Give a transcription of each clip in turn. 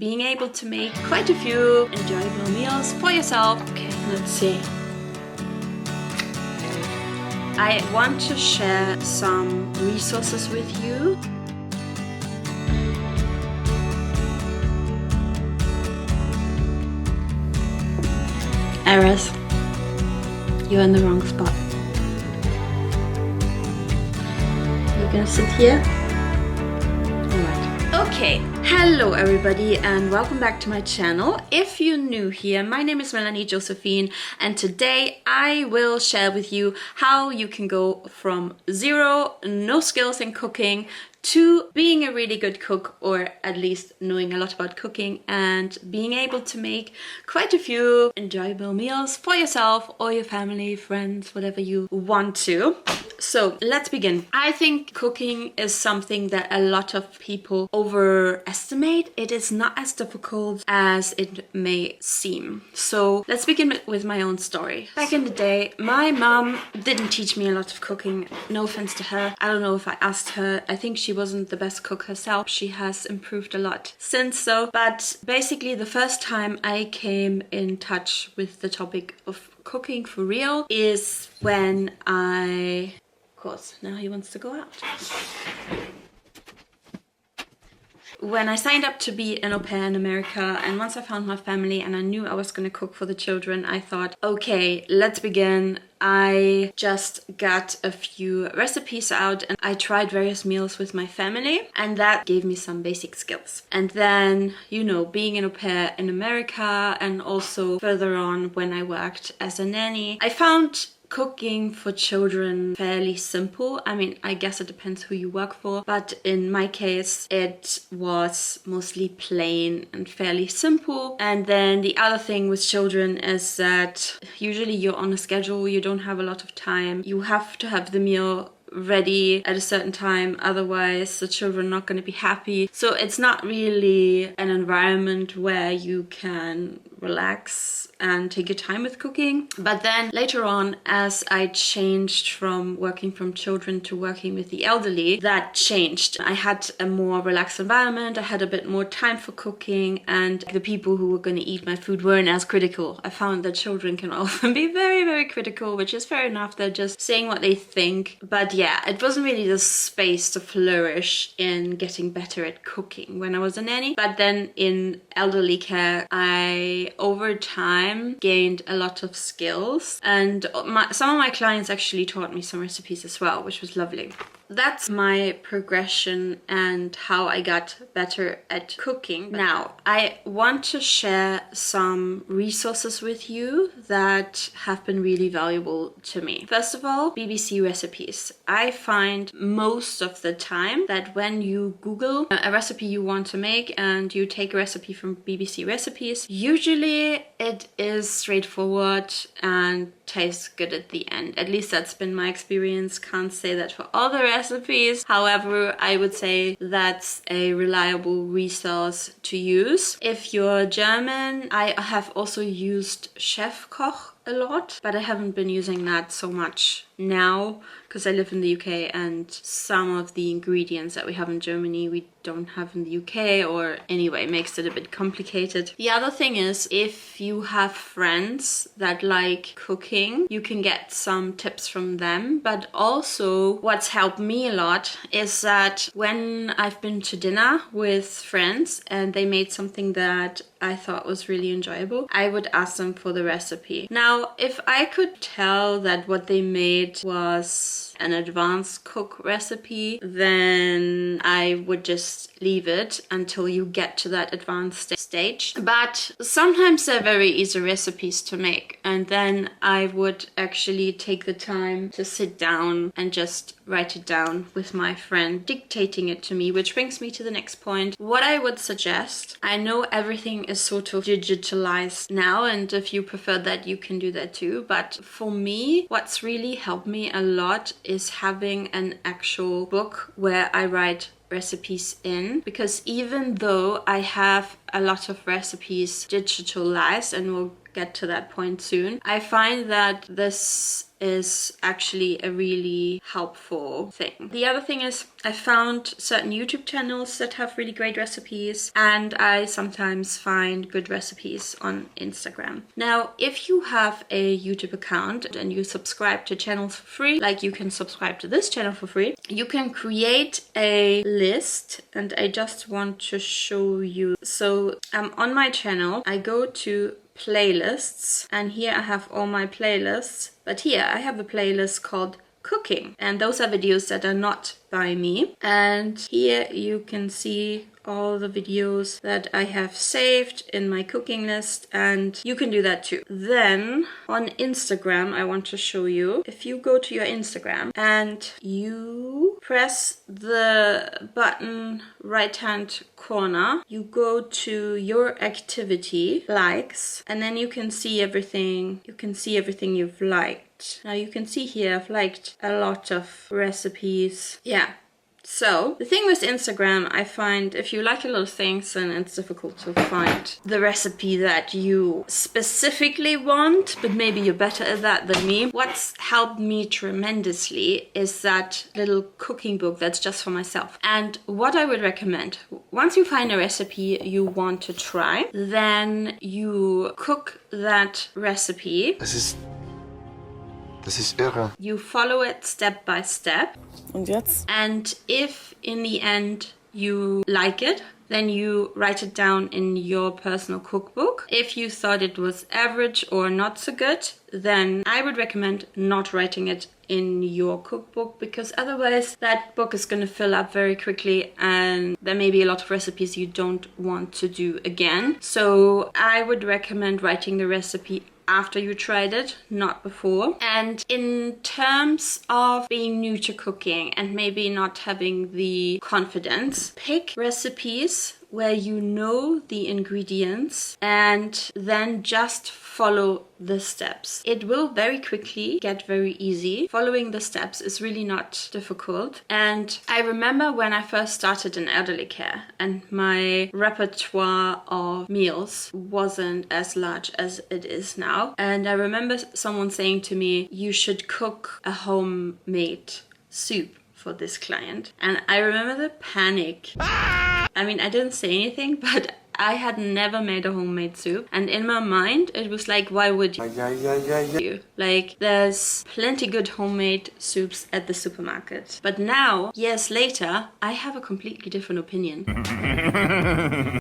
being able to make quite a few enjoyable meals for yourself. Okay, let's see. I want to share some resources with you. Eris, you're in the wrong spot. You're gonna sit here? Alright. Okay, hello everybody and welcome back to my channel. If you're new here, my name is Melanie Josephine and today I will share with you how you can go from zero, no skills in cooking, to being a really good cook, or at least knowing a lot about cooking and being able to make quite a few enjoyable meals for yourself or your family, friends, whatever you want to. So let's begin. I think cooking is something that a lot of people overestimate. It is not as difficult as it may seem. So let's begin with my own story. Back in the day, my mom didn't teach me a lot of cooking. No offense to her. I don't know if I asked her. I think she wasn't the best cook herself. She has improved a lot since though. But basically the first time I came in touch with the topic of cooking for real is when of course, now he wants to go out. When I signed up to be an au pair in America, and once I found my family and I knew I was going to cook for the children, I thought, okay, let's begin. I just got a few recipes out and I tried various meals with my family, and that gave me some basic skills. And then, you know, being an au pair in America and also further on when I worked as a nanny, I found cooking for children fairly simple. I mean, I guess it depends who you work for, but in my case, it was mostly plain and fairly simple. And then the other thing with children is that usually you're on a schedule, you don't have a lot of time. You have to have the meal ready at a certain time, otherwise the children are not going to be happy. So it's not really an environment where you can relax and take your time with cooking. But then later on, as I changed from working from children to working with the elderly, that changed. I had a more relaxed environment, I had a bit more time for cooking, and the people who were going to eat my food weren't as critical. I found that children can often be very, very critical, which is fair enough. They're just saying what they think. But yeah, it wasn't really the space to flourish in getting better at cooking when I was a nanny. But then in elderly care, I over time gained a lot of skills, and some of my clients actually taught me some recipes as well, which was lovely. That's my progression and how I got better at cooking. Now, I want to share some resources with you that have been really valuable to me. First of all, BBC recipes. I find most of the time that when you Google a recipe you want to make and you take a recipe from BBC recipes, usually it is straightforward and tastes good at the end. At least that's been my experience. Can't say that for all the recipes. However, I would say that's a reliable resource to use. If you're German, I have also used Chef Koch a lot, but I haven't been using that so much now because I live in the UK and some of the ingredients that we have in Germany we don't have in the UK, or anyway, makes it a bit complicated. The other thing is, if you have friends that like cooking, you can get some tips from them. But also what's helped me a lot is that when I've been to dinner with friends and they made something that I thought was really enjoyable, I would ask them for the recipe. Now, if I could tell that what they made was an advanced cook recipe, then I would just leave it until you get to that advanced stage. But sometimes they're very easy recipes to make, and then I would actually take the time to sit down and just write it down with my friend dictating it to me, which brings me to the next point. What I would suggest, I know everything is sort of digitalized now, and if you prefer that, you can do that too. But for me, what's really helped me a lot is having an actual book where I write recipes in, because even though I have a lot of recipes digitalized, and we'll get to that point soon, I find that this is actually a really helpful thing. The other thing is I found certain YouTube channels that have really great recipes, and I sometimes find good recipes on Instagram. Now, if you have a YouTube account and you subscribe to channels for free, like you can subscribe to this channel for free, you can create a list, and I just want to show you. So on my channel, I go to playlists, and here I have all my playlists, but here I have a playlist called cooking, and those are videos that are not by me. And here you can see all the videos that I have saved in my cooking list, and you can do that too. Then on Instagram, I want to show you, if you go to your Instagram and you press the button right hand corner, you go to your activity likes, and then you can see everything. You can see everything you've liked. Now you can see here I've liked a lot of recipes. Yeah. So the thing with Instagram, I find if you like a lot of things, then it's difficult to find the recipe that you specifically want, but maybe you're better at that than me. What's helped me tremendously is that little cooking book that's just for myself. And what I would recommend, once you find a recipe you want to try, then you cook that recipe. Das ist irre. You follow it step by step. Und jetzt? And if in the end you like it, then you write it down in your personal cookbook. If you thought it was average or not so good, then I would recommend not writing it in your cookbook, because otherwise that book is going to fill up very quickly and there may be a lot of recipes you don't want to do again. So I would recommend writing the recipe after you tried it, not before. And in terms of being new to cooking and maybe not having the confidence, pick recipes where you know the ingredients and then just follow the steps. It will very quickly get very easy. Following the steps is really not difficult. And I remember when I first started in elderly care and my repertoire of meals wasn't as large as it is now. And I remember someone saying to me, you should cook a homemade soup for this client. And I remember the panic. I mean, I didn't say anything, but I had never made a homemade soup. And in my mind, it was like, why would you? Like, there's plenty good homemade soups at the supermarket. But now, years later, I have a completely different opinion.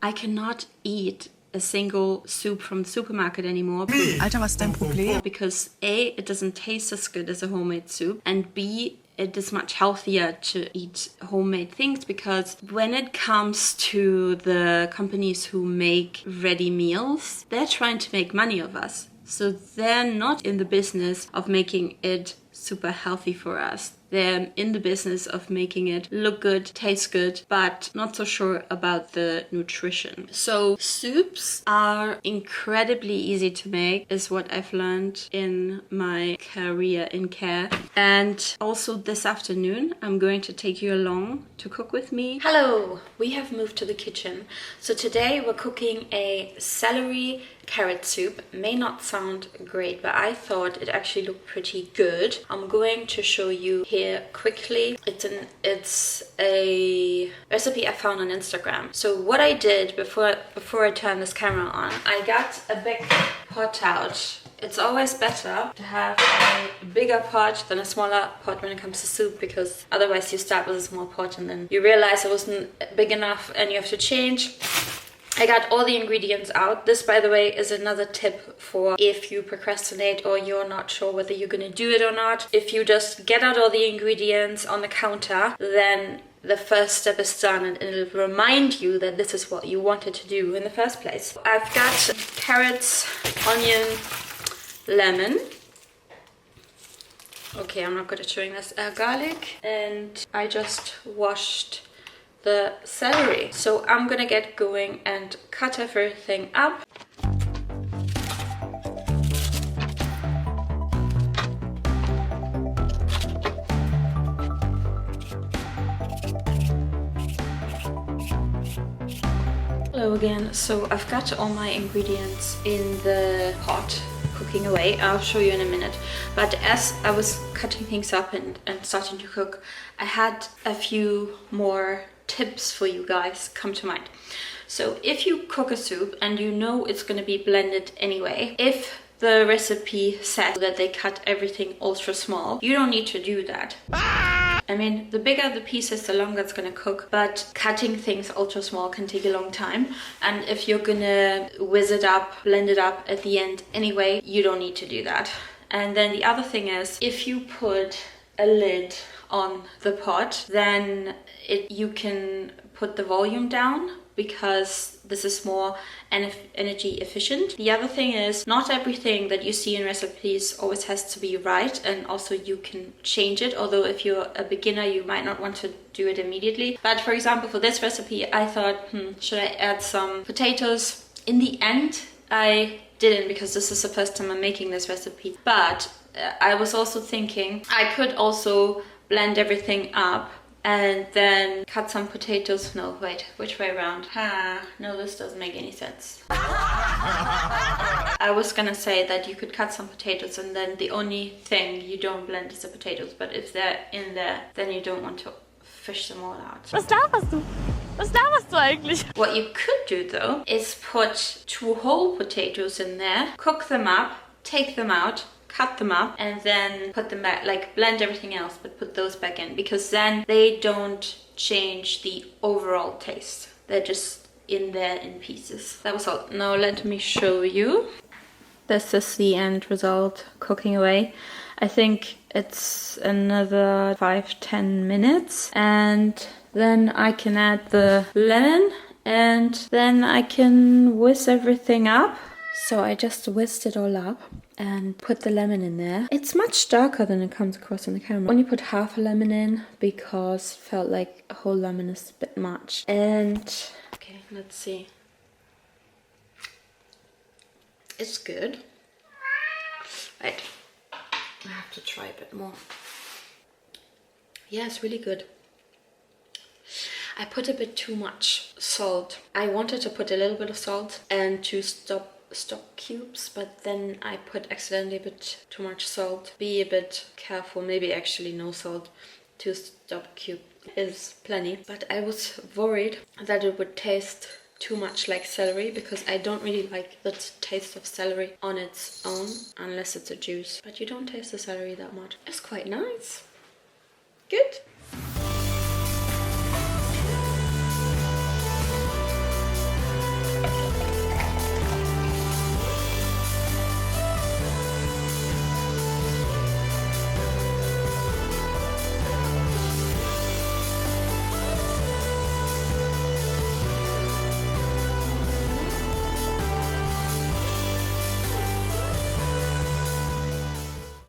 I cannot eat a single soup from the supermarket anymore. Alter, was ist dein Problem? Because A, it doesn't taste as good as a homemade soup, and B, it is much healthier to eat homemade things, because when it comes to the companies who make ready meals, they're trying to make money of us. So they're not in the business of making it super healthy for us. They're in the business of making it look good, taste good, but not so sure about the nutrition. So soups are incredibly easy to make, is what I've learned in my career in care. And also this afternoon, I'm going to take you along to cook with me. Hello, we have moved to the kitchen. So today we're cooking a celery carrot soup. May not sound great, but I thought it actually looked pretty good. I'm going to show you here quickly. It's a recipe I found on Instagram. So what I did before I turned this camera on, I got a big pot out. It's always better to have a bigger pot than a smaller pot when it comes to soup, because otherwise you start with a small pot and then you realize it wasn't big enough and you have to change. I got all the ingredients out. This, by the way, is another tip for if you procrastinate or you're not sure whether you're gonna do it or not. If you just get out all the ingredients on the counter, then the first step is done and it'll remind you that this is what you wanted to do in the first place. I've got carrots, onion, lemon. Okay, I'm not good at showing this. Garlic, and I just washed the celery. So I'm gonna get going and cut everything up. Hello again. So I've got all my ingredients in the pot cooking away. I'll show you in a minute. But as I was cutting things up and starting to cook, I had a few more tips for you guys come to mind. So if you cook a soup and you know it's going to be blended anyway, if the recipe says that they cut everything ultra small, you don't need to do that. I mean, the bigger the pieces, the longer it's gonna cook, but cutting things ultra small can take a long time. And if you're gonna whiz it up, blend it up at the end anyway, you don't need to do that. And then the other thing is, if you put a lid on the pot, then you can put the volume down, because this is more energy efficient. The other thing is, not everything that you see in recipes always has to be right, and also you can change it, although if you're a beginner you might not want to do it immediately. But for example, for this recipe I thought, should I add some potatoes? In the end I didn't, because this is the first time I'm making this recipe. But I was also thinking I could also blend everything up and then cut some potatoes. No, wait, which way around? No, this doesn't make any sense. I was gonna say that you could cut some potatoes and then the only thing you don't blend is the potatoes, but if they're in there, then you don't want to fish them all out. Was laberst du? Was laberst du eigentlich? What you could do though is put 2 whole potatoes in there, cook them up, take them out, cut them up, and then put them back, like blend everything else but put those back in, because then they don't change the overall taste. They're just in there in pieces. That was all. Now let me show you. This is the end result cooking away. I think it's another 5-10 minutes, and then I can add the lemon and then I can whisk everything up. So I just whisked it all up and put the lemon in there. It's much darker than it comes across on the camera. I only put half a lemon in because it felt like a whole lemon is a bit much. And okay, let's see. It's good. Wait, I have to try a bit more. Yeah, it's really good. I put a bit too much salt. I wanted to put a little bit of salt and to stop stock cubes, but then I put accidentally a bit too much salt. Be a bit careful, maybe actually no salt. 2 stock cube is plenty, but I was worried that it would taste too much like celery, because I don't really like the taste of celery on its own unless it's a juice, but you don't taste the celery that much. It's quite nice. Good.